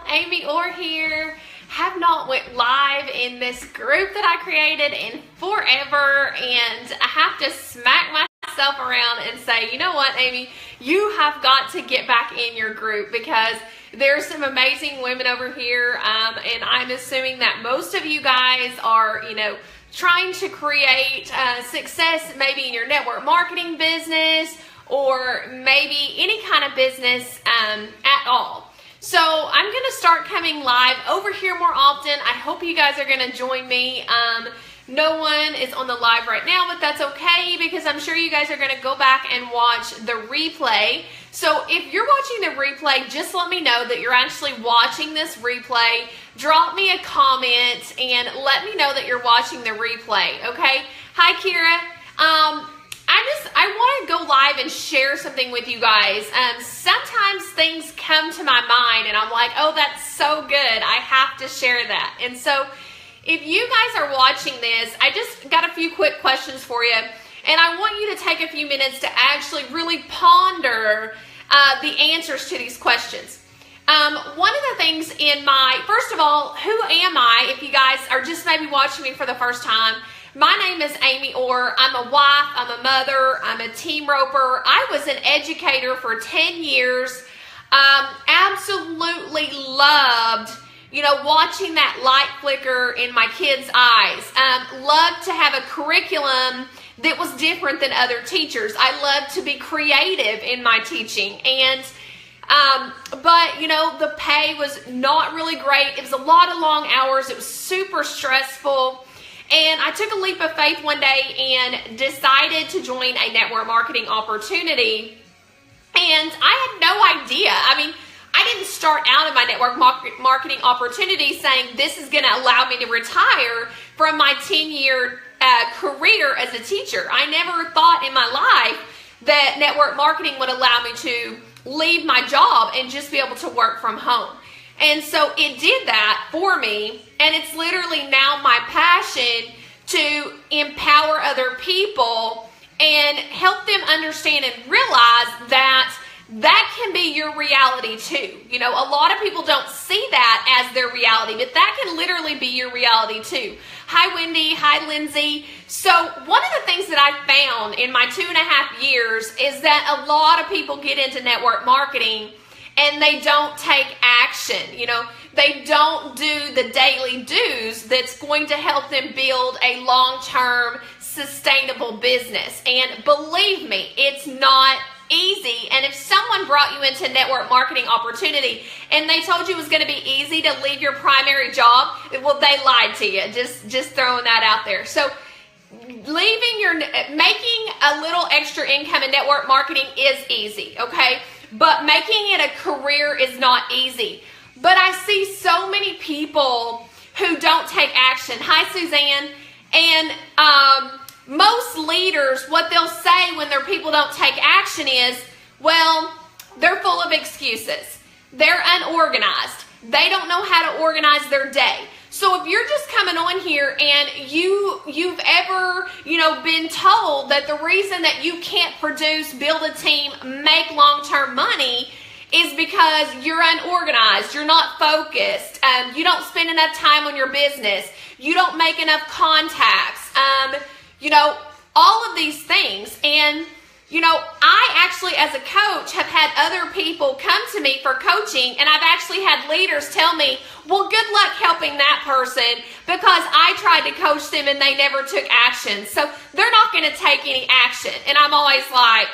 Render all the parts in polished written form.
Amy Orr here. Have not went live in this group that I created in forever, and I have to smack myself around and say, you know what, Amy, you have got to get back in your group because there's some amazing women over here, and I'm assuming that most of you guys are, trying to create success maybe in your network marketing business or maybe any kind of business at all. So I'm going to start coming live over here more often. I hope you guys are going to join me. No one is on the live right now, but that's okay because I'm sure you guys are going to go back and watch the replay. So if you're watching the replay, just let me know that you're actually watching this replay. Drop me a comment and let me know that you're watching the replay, okay? Hi, Kira. I want to go live and share something with you guys. Sometimes things come to my mind and I'm like, oh, that's so good. I have to share that. And so if you guys are watching this, I just got a few quick questions for you. And I want you to take a few minutes to actually really ponder the answers to these questions. One of the things first of all, who am I if you guys are just maybe watching me for the first time? My name is Amy Orr. I'm a wife, I'm a mother, I'm a team roper. I was an educator for 10 years. Absolutely loved, watching that light flicker in my kids' eyes. Loved to have a curriculum that was different than other teachers. I loved to be creative in my teaching. And but the pay was not really great. It was a lot of long hours. It was super stressful. And I took a leap of faith one day and decided to join a network marketing opportunity. And I had no idea. I didn't start out in my network marketing opportunity saying this is going to allow me to retire from my 10-year career as a teacher. I never thought in my life that network marketing would allow me to leave my job and just be able to work from home. And so it did that for me, and it's literally now my passion to empower other people and help them understand and realize that can be your reality too. A lot of people don't see that as their reality, but that can literally be your reality too. Hi, Wendy. Hi, Lindsay. So one of the things that I found in my 2.5 years is that a lot of people get into network marketing and they don't take action. They don't do the daily do's that's going to help them build a long-term sustainable business. And believe me, it's not easy. And if someone brought you into network marketing opportunity and they told you it was going to be easy to leave your primary job, well, they lied to you. Just throwing that out there. So making a little extra income in network marketing is easy, okay? But making it a career is not easy. But I see so many people who don't take action. Hi, Suzanne. And most leaders, what they'll say when their people don't take action is, well, they're full of excuses. They're unorganized. They don't know how to organize their day. So if you're just coming on here and you've ever, been told that the reason that you can't produce, build a team, make long-term money is because you're unorganized, you're not focused, you don't spend enough time on your business, you don't make enough contacts, all of these things. And I actually, as a coach, have had other people come to me for coaching, and I've actually had leaders tell me, well, good luck helping that person because I tried to coach them and they never took action. So they're not going to take any action. And I'm always like,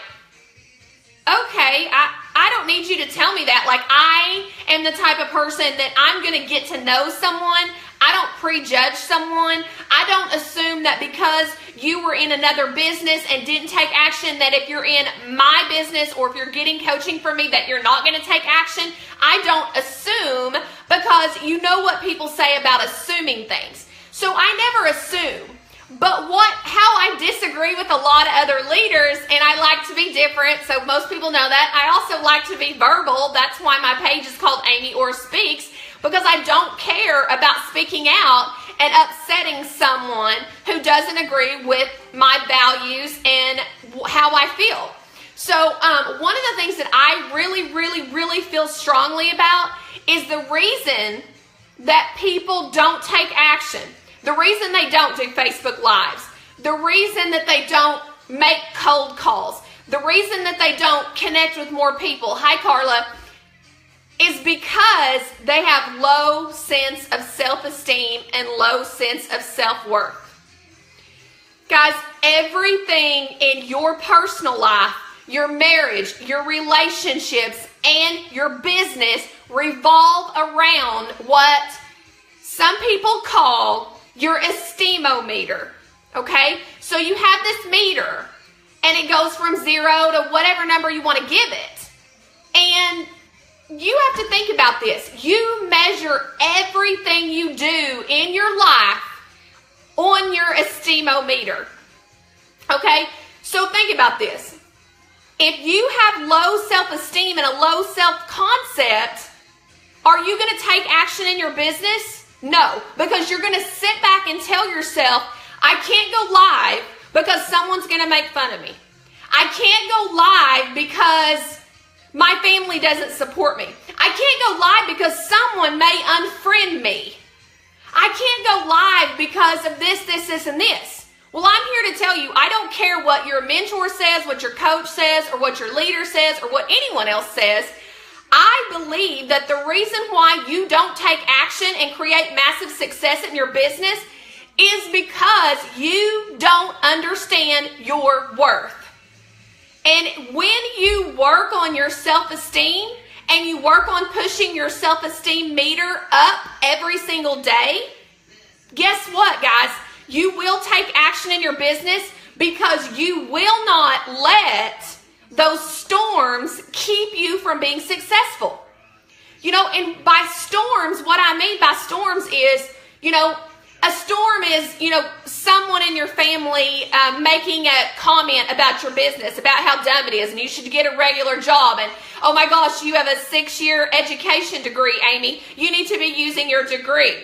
okay, I don't need you to tell me that. Like, I am the type of person that I'm going to get to know someone. I don't prejudge someone. I don't assume that because you were in another business and didn't take action, that if you're in my business or if you're getting coaching from me that you're not going to take action. I don't assume because you know what people say about assuming things. So I never assume. But how I disagree with a lot of other leaders, and I like to be different, so most people know that. I also like to be verbal. That's why my page is called Amy Orr Speaks, because I don't care about speaking out and upsetting someone who doesn't agree with my values and how I feel. So one of the things that I really feel strongly about is the reason that people don't take action. The reason they don't do Facebook Lives. The reason that they don't make cold calls. The reason that they don't connect with more people. Hi, Carla. Is because they have low sense of self-esteem and low sense of self-worth. Guys, everything in your personal life, your marriage, your relationships, and your business revolve around what some people call your esteemometer. Okay? So you have this meter, and it goes from 0 to whatever number you want to give it. And you have to think about this. You measure everything you do in your life on your esteemometer. Okay? So think about this. If you have low self-esteem and a low self-concept, are you going to take action in your business? No, because you're going to sit back and tell yourself, I can't go live because someone's going to make fun of me. I can't go live because my family doesn't support me. I can't go live because someone may unfriend me. I can't go live because of this, and this. Well, I'm here to tell you, I don't care what your mentor says, what your coach says, or what your leader says, or what anyone else says. I believe that the reason why you don't take action and create massive success in your business is because you don't understand your worth. And when you work on your self-esteem and you work on pushing your self-esteem meter up every single day, guess what, guys? You will take action in your business because you will not let those storms keep you from being successful. You know, and by storms, what I mean by storms is, you know, a storm is, you know, someone in your family making a comment about your business, about how dumb it is, and you should get a regular job. And, oh my gosh, you have a 6-year education degree, Amy. You need to be using your degree.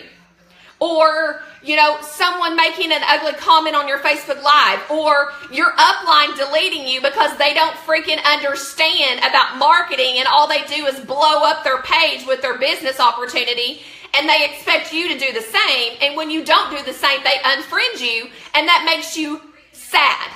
Or, you know, someone making an ugly comment on your Facebook Live. Or your upline deleting you because they don't freaking understand about marketing and all they do is blow up their page with their business opportunity. And they expect you to do the same, and when you don't do the same, they unfriend you, and that makes you sad.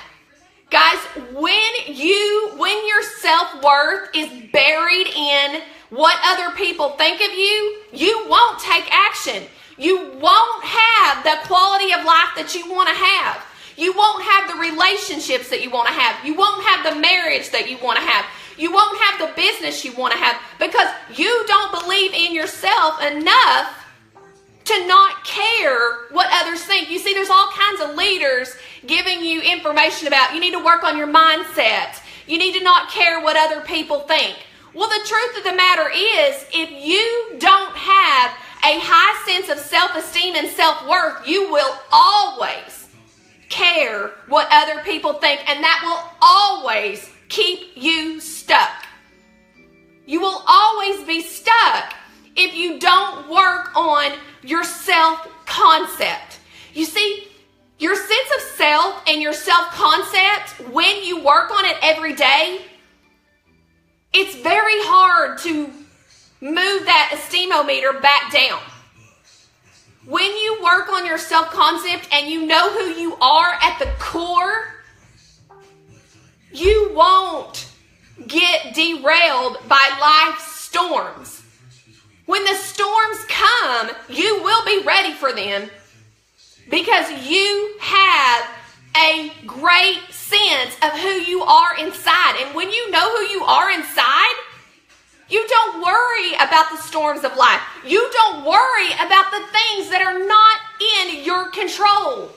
Guys, when your self-worth is buried in what other people think of you, you won't take action. You won't have the quality of life that you want to have. You won't have the relationships that you want to have. You won't have the marriage that you want to have. You won't have the business you want to have because you don't believe in yourself enough to not care what others think. You see, there's all kinds of leaders giving you information about you need to work on your mindset. You need to not care what other people think. Well, the truth of the matter is, if you don't have a high sense of self-esteem and self-worth, you will always care what other people think, and that will always keep you stuck. You will always be stuck if you don't work on your self-concept. You see, your sense of self and your self-concept, when you work on it every day, it's very hard to move that esteemometer back down. When you work on your self-concept and you know who you are at the core, you won't get derailed by life's storms. When the storms come, you will be ready for them because you have a great sense of who you are inside. And when you know who you are inside, you don't worry about the storms of life. You don't worry about the things that are not in your control.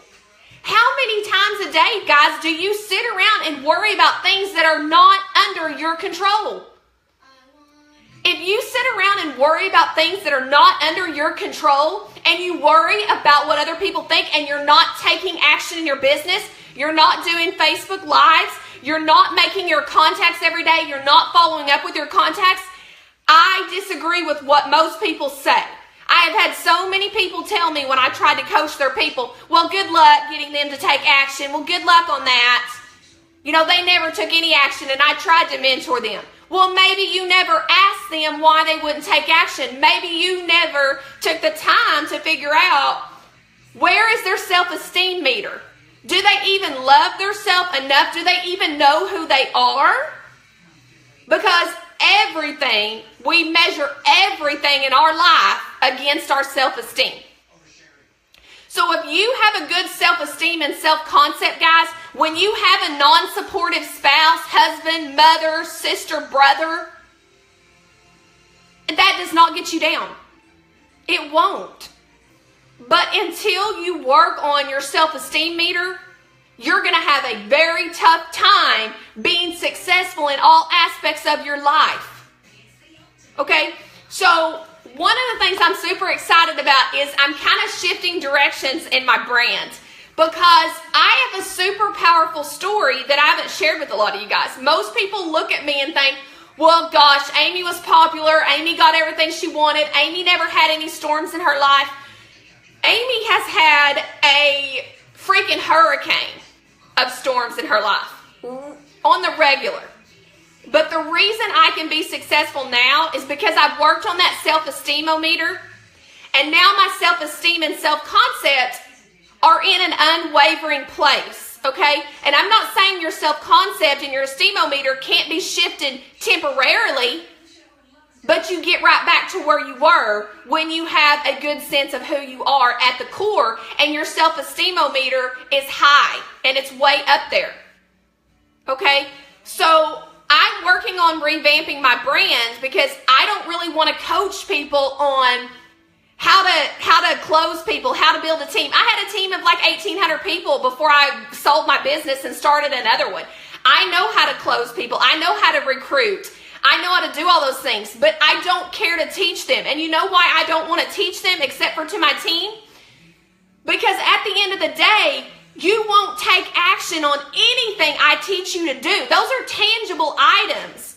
How many times a day, guys, do you sit around and worry about things that are not under your control? If you sit around and worry about things that are not under your control, and you worry about what other people think, and you're not taking action in your business, you're not doing Facebook Lives, you're not making your contacts every day, you're not following up with your contacts, I disagree with what most people say. I have had so many people tell me when I tried to coach their people, well, good luck getting them to take action. Well, good luck on that. They never took any action and I tried to mentor them. Well, maybe you never asked them why they wouldn't take action. Maybe you never took the time to figure out where is their self-esteem meter. Do they even love themselves enough? Do they even know who they are? Because we measure everything in our life against our self-esteem. So if you have a good self-esteem and self-concept, guys, when you have a non-supportive spouse, husband, mother, sister, brother, that does not get you down. It won't. But until you work on your self-esteem meter, you're going to have a very tough time being successful in all aspects of your life. Okay? So one of the things I'm super excited about is I'm kind of shifting directions in my brand because I have a super powerful story that I haven't shared with a lot of you guys. Most people look at me and think, well, gosh, Amy was popular. Amy got everything she wanted. Amy never had any storms in her life. Amy has had a freaking hurricane of storms in her life on the regular. But the reason I can be successful now is because I've worked on that self-esteem-o-meter, and now my self-esteem and self-concept are in an unwavering place, okay? And I'm not saying your self-concept and your esteem-o-meter can't be shifted temporarily, but you get right back to where you were when you have a good sense of who you are at the core, and your self-esteem-o-meter is high, and it's way up there, okay? So I'm working on revamping my brand because I don't really want to coach people on how to close people, how to build a team. I had a team of like 1,800 people before I sold my business and started another one. I know how to close people. I know how to recruit. I know how to do all those things, but I don't care to teach them. And you know why I don't want to teach them except for to my team? Because at the end of the day, you won't take action on anything I teach you to do. Those are tangible items.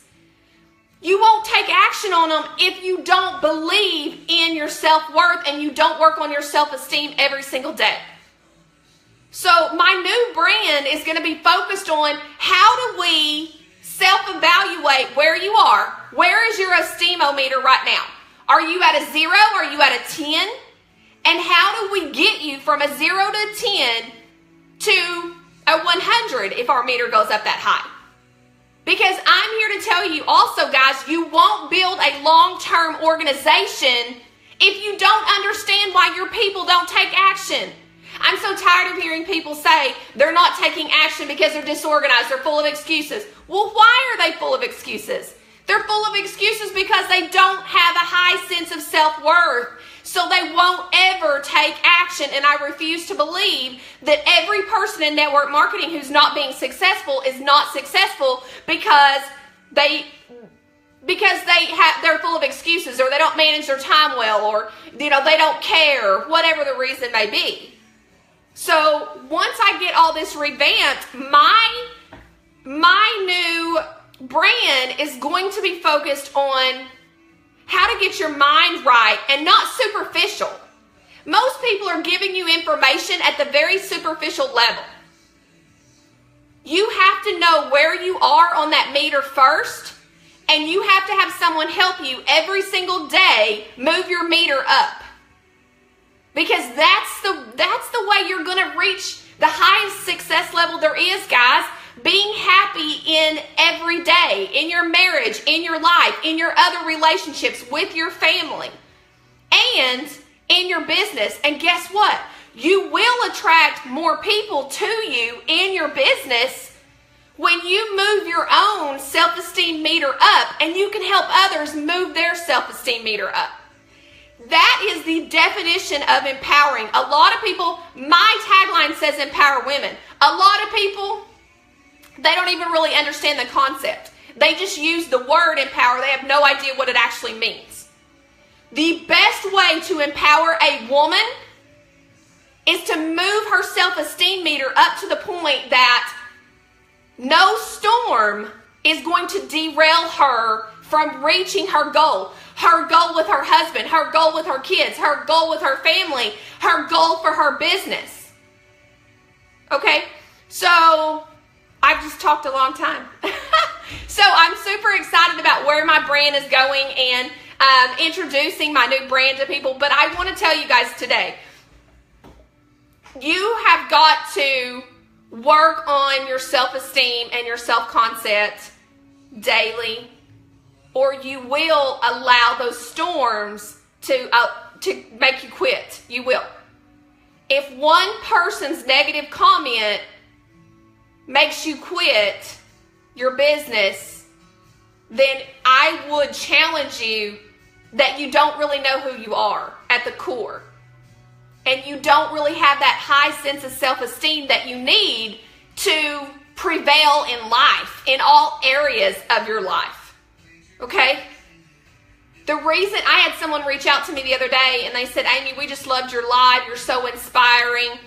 You won't take action on them if you don't believe in your self-worth and you don't work on your self-esteem every single day. So my new brand is going to be focused on how do we self-evaluate where you are. Where is your esteem-o-meter right now? Are you at a 0? Are you at a 10? And how do we get you from a 0 to 10 to a 100 if our meter goes up that high? Because I'm here to tell you also, guys, you won't build a long-term organization if you don't understand why your people don't take action. I'm so tired of hearing people say they're not taking action because they're disorganized, they're full of excuses. Well, why are they full of excuses? They're full of excuses because they don't have a high sense of self-worth. So they won't ever take action. And I refuse to believe that every person in network marketing who's not being successful is not successful because they're full of excuses, or they don't manage their time well, or they don't care, whatever the reason may be. So once I get all this revamped, my new brand is going to be focused on how to get your mind right and not superficial. Most people are giving you information at the very superficial level. You have to know where you are on that meter first, and you have to have someone help you every single day move your meter up. Because that's the way you're going to reach the highest success level there is, guys. Being happy in every day, in your marriage, in your life, in your other relationships, with your family, and in your business. And guess what? You will attract more people to you in your business when you move your own self-esteem meter up, and you can help others move their self-esteem meter up. That is the definition of empowering. A lot of people, my tagline says empower women. A lot of people, they don't even really understand the concept. They just use the word empower. They have no idea what it actually means. The best way to empower a woman is to move her self-esteem meter up to the point that no storm is going to derail her from reaching her goal. Her goal with her husband, her goal with her kids, her goal with her family, her goal for her business. Okay? So I've just talked a long time. So I'm super excited about where my brand is going and introducing my new brand to people. But I want to tell you guys today, you have got to work on your self-esteem and your self-concept daily, or you will allow those storms to make you quit. You will. If one person's negative comment makes you quit your business, then I would challenge you that you don't really know who you are at the core. And you don't really have that high sense of self-esteem that you need to prevail in life, in all areas of your life. Okay? The reason, I had someone reach out to me the other day and they said, Amy, we just loved your live. You're so inspiring.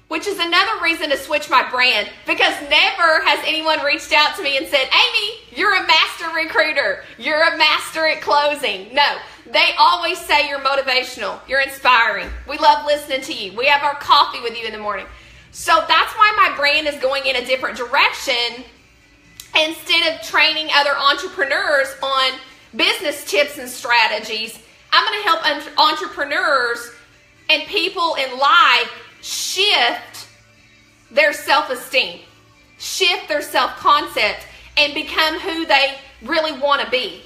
Which is another reason to switch my brand, because never has anyone reached out to me and said, Amy, you're a master recruiter. You're a master at closing. No, they always say you're motivational. You're inspiring. We love listening to you. We have our coffee with you in the morning. So that's why my brand is going in a different direction. Instead of training other entrepreneurs on business tips and strategies, I'm going to help entrepreneurs and people in life shift their self-esteem, shift their self-concept, and become who they really want to be.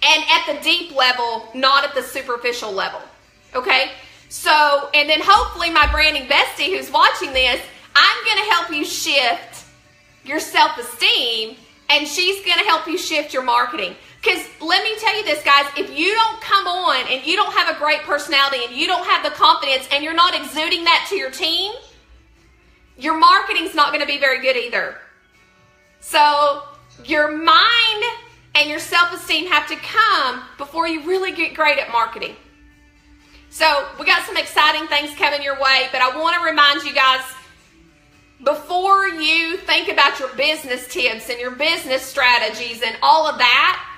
And at the deep level, not at the superficial level. Okay? So, and then hopefully my branding bestie who's watching this, I'm going to help you shift your self-esteem, and she's going to help you shift your marketing. Because let me tell you this, guys, if you don't come on and you don't have a great personality and you don't have the confidence and you're not exuding that to your team, your marketing's not going to be very good either. So your mind and your self-esteem have to come before you really get great at marketing. So we got some exciting things coming your way, but I want to remind you guys, before you think about your business tips and your business strategies and all of that,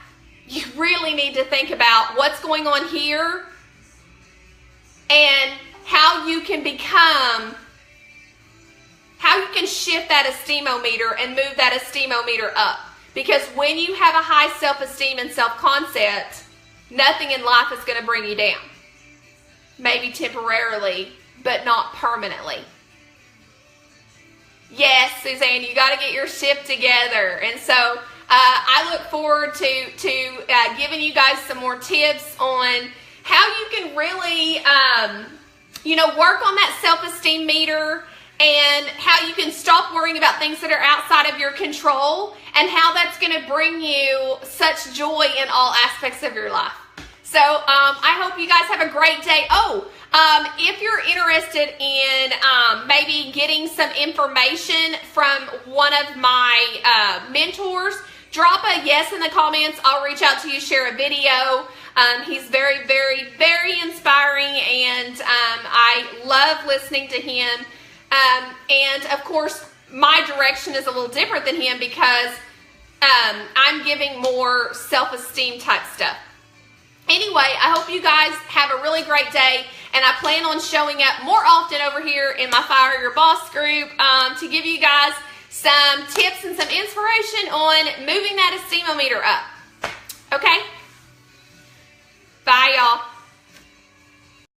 you really need to think about what's going on here and how you can shift that esteemometer and move that esteemometer up. Because when you have a high self-esteem and self-concept, nothing in life is going to bring you down. Maybe temporarily, but not permanently. Yes, Suzanne, you got to get your ship together. And so I look forward to giving you guys some more tips on how you can really, work on that self-esteem meter, and how you can stop worrying about things that are outside of your control, and how that's going to bring you such joy in all aspects of your life. So I hope you guys have a great day. If you're interested in maybe getting some information from one of my mentors, drop a yes in the comments. I'll reach out to you, share a video. He's very, very, very inspiring, and I love listening to him. And of course, my direction is a little different than him, because I'm giving more self-esteem type stuff. Anyway, I hope you guys have a really great day, and I plan on showing up more often over here in my Fire Your Boss group to give you guys some tips and some inspiration on moving that esteemometer up. Okay? Bye, y'all.